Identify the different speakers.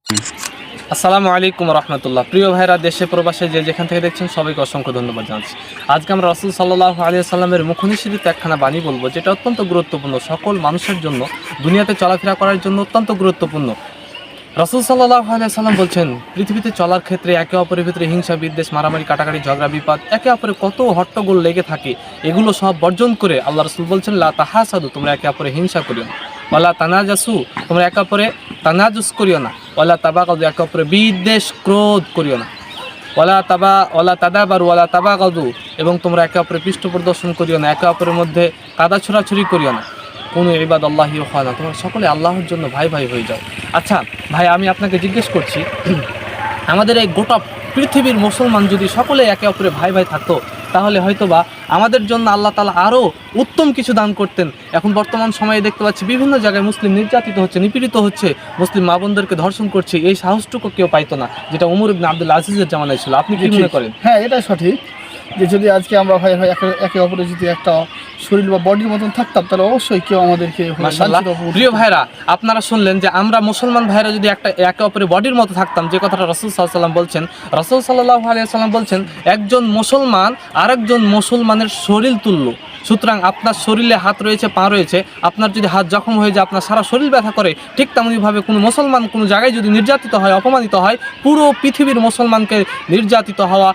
Speaker 1: আসসালামু আলাইকুম রহমতুল্লাহ। প্রিয় ভাইরা, দেশে প্রবাসে যে যেখান থেকে দেখছেন সবাইকে অসংখ্য ধন্যবাদ জানাচ্ছি। আজকে আমরা রাসূল সাল্লাল্লাহু আলাইহি ওয়াসাল্লামের মুখনিসৃত একখানা বাণী বলবো, যেটা অত্যন্ত গুরুত্বপূর্ণ, সকল মানুষের জন্য, দুনিয়াতে চলাফেরা করার জন্য অত্যন্ত গুরুত্বপূর্ণ। রাসূল সাল্লাল্লাহু আলাইহি ওয়াসাল্লাম বলছেন, পৃথিবীতে চলার ক্ষেত্রে একে অপরের ভিতরে হিংসা বিদ্বেষ মারামারি কাটাকাটি ঝগড়া বিবাদ একে অপরের কত হট্টগোল লেগে থাকে, এগুলো সব বর্জন করে আল্লাহ রাসূল বলছেন, লা তাহাসাদু, তোমরা একে অপরে হিংসা করিও না। ওয়ালা তানাজাসু, তোমরা একে অপরে তানাজুস করিও না। ওয়ালা তাবাগাদু, একে অপরে বিদ্বেষ ক্রোধ করিও না। ওয়ালা তাদাবারু ওয়ালা তাবাগাদু, এবং তোমরা একে অপরের পৃষ্ঠ প্রদর্শন করিও না, একে অপরের মধ্যে কাদা ছোড়াছুরি করিও না। কোনো ইবাদাল্লাহি ওয়াহদা, তোমরা সকলে আল্লাহর জন্য ভাই ভাই হয়ে যাও। আচ্ছা ভাই, আমি আপনাকে জিজ্ঞেস করছি, আমাদের এই গোটা পৃথিবীর মুসলমান যদি সকলে একে অপরে ভাই ভাই থাকতো, তাহলে হয়তোবা আমাদের জন্য আল্লাহ তাআলা আরও উত্তম কিছু দান করতেন। এখন বর্তমান সময়ে দেখতে পাচ্ছি বিভিন্ন জায়গায় মুসলিম নির্যাতিত হচ্ছে, নিপীড়িত হচ্ছে, মুসলিম মা বোনদেরকে ধর্ষণ করছে, এই সাহসটুকু কেউ পাইতো না, যেটা ওমর ইবনে আব্দুল আজিজের জামানায় ছিল। আপনি কি মনে করেন?
Speaker 2: হ্যাঁ, এটা সঠিক যে যদি আজকে আমরা ভাই ভাই একে অপরে যদি একটা শরীর বা বডির মতন থাকতাম, তাহলে অবশ্যই কেউ আমাদেরকে
Speaker 1: মাশাআল্লাহ। প্রিয় ভাইরা, আপনারা শুনলেন যে আমরা মুসলমান ভাইরা যদি একে অপরের বডির মতো থাকতাম, যে কথাটা রাসূল সাল্লাল্লাহু আলাইহি ওয়াসাল্লাম বলছেন। রাসূল সাল্লাল্লাহু আলাইহি ওয়াসাল্লাম বলছেন, একজন মুসলমান আরেকজন মুসলমানের শরীর তুল্য। সুতরাং আপনার শরীরে হাত রয়েছে, পা রয়েছে, আপনার যদি হাত জখম হয়ে যায়, আপনার সারা শরীর ব্যথা করে, ঠিক তেমনিভাবে কোনো মুসলমান কোনো জায়গায় যদি নির্যাতিত হয়, অপমানিত হয়, পুরো পৃথিবীর মুসলমানকে নির্যাতিত হওয়া